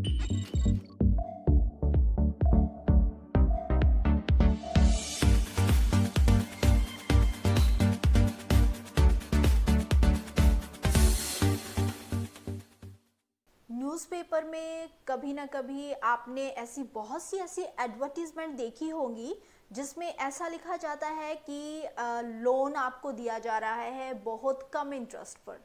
Newspaper में कभी ना कभी आपने ऐसी बहुत सी ऐसी एडवर्टीजमेंट देखी होंगी जिसमें ऐसा लिखा जाता है कि लोन आपको दिया जा रहा है बहुत कम इंटरेस्ट पर,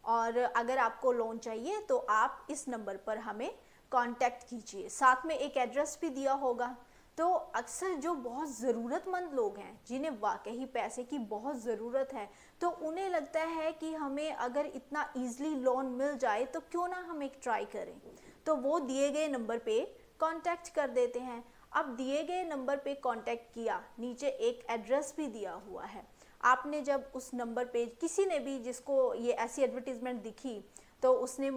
और अगर आपको लोन चाहिए तो आप इस नंबर पर हमें कांटेक्ट कीजिए। साथ में एक एड्रेस भी दिया होगा। तो अक्सर जो बहुत ज़रूरतमंद लोग हैं जिन्हें वाकई पैसे की बहुत ज़रूरत है, तो उन्हें लगता है कि हमें अगर इतना ईज़िली लोन मिल जाए तो क्यों ना हम एक ट्राई करें। तो वो दिए गए नंबर पे कांटेक्ट कर देते हैं। अब दिए गए नंबर पे कांटेक्ट किया, नीचे एक एड्रेस भी दिया हुआ है। आपने जब उस नंबर पे किसी ने भी जिसको ये ऐसी एडवर्टीजमेंट दिखी तो उसने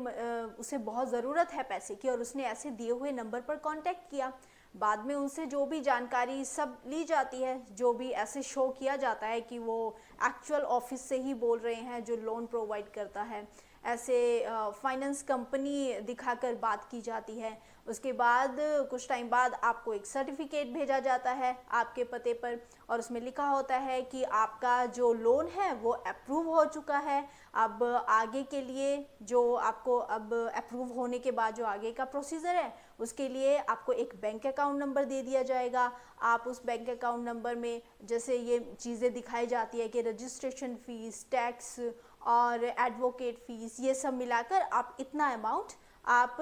उसे बहुत ज़रूरत है पैसे की और उसने ऐसे दिए हुए नंबर पर कांटेक्ट किया। बाद में उनसे जो भी जानकारी सब ली जाती है, जो भी ऐसे शो किया जाता है कि वो एक्चुअल ऑफिस से ही बोल रहे हैं जो लोन प्रोवाइड करता है, ऐसे फाइनेंस कंपनी दिखाकर बात की जाती है। उसके बाद कुछ टाइम बाद आपको एक सर्टिफिकेट भेजा जाता है आपके पते पर, और उसमें लिखा होता है कि आपका जो लोन है वो अप्रूव हो चुका है। अब आगे के लिए जो आपको अब अप्रूव होने के बाद जो आगे का प्रोसीजर है उसके लिए आपको एक बैंक अकाउंट नंबर दे दिया जाएगा। आप उस बैंक अकाउंट नंबर में जैसे ये चीज़ें दिखाई जाती है कि रजिस्ट्रेशन फ़ीस, टैक्स और एडवोकेट फ़ीस, ये सब मिलाकर आप इतना अमाउंट आप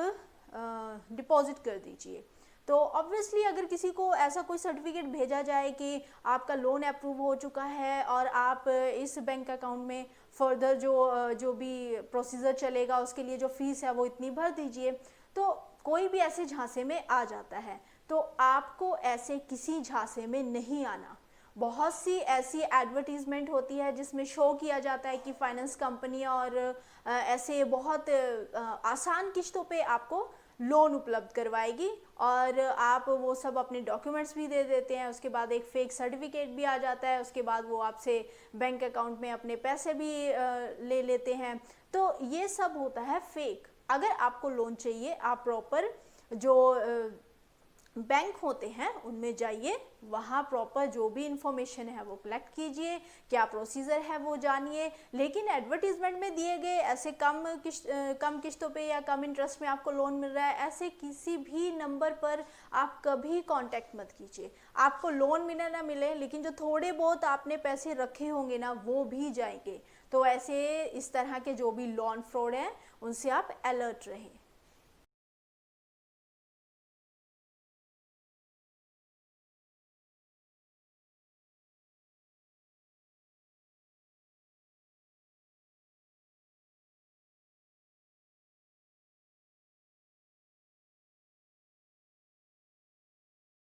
डिपॉजिट कर दीजिए। तो ऑब्वियसली अगर किसी को ऐसा कोई सर्टिफिकेट भेजा जाए कि आपका लोन अप्रूव हो चुका है और आप इस बैंक अकाउंट में फर्दर जो भी प्रोसीजर चलेगा उसके लिए जो फीस है वो इतनी भर दीजिए, तो कोई भी ऐसे झांसे में आ जाता है। तो आपको ऐसे किसी झांसे में नहीं आना। बहुत सी ऐसी एडवर्टीजमेंट होती है जिसमें शो किया जाता है कि फाइनेंस कंपनी और ऐसे बहुत आसान किश्तों पे आपको लोन उपलब्ध करवाएगी, और आप वो सब अपने डॉक्यूमेंट्स भी दे देते हैं। उसके बाद एक फेक सर्टिफिकेट भी आ जाता है। उसके बाद वो आपसे बैंक अकाउंट में अपने पैसे भी ले लेते हैं। तो ये सब होता है फेक। अगर आपको लोन चाहिए, आप प्रॉपर जो बैंक होते हैं उनमें जाइए, वहाँ प्रॉपर जो भी इंफॉर्मेशन है वो कलेक्ट कीजिए, क्या प्रोसीजर है वो जानिए। लेकिन एडवर्टीजमेंट में दिए गए ऐसे कम किस्तों पे या कम इंटरेस्ट में आपको लोन मिल रहा है, ऐसे किसी भी नंबर पर आप कभी कांटेक्ट मत कीजिए। आपको लोन मिले ना मिले, लेकिन जो थोड़े बहुत आपने पैसे रखे होंगे ना वो भी जाएंगे। तो ऐसे इस तरह के जो भी लोन फ्रॉड हैं उनसे आप अलर्ट रहें।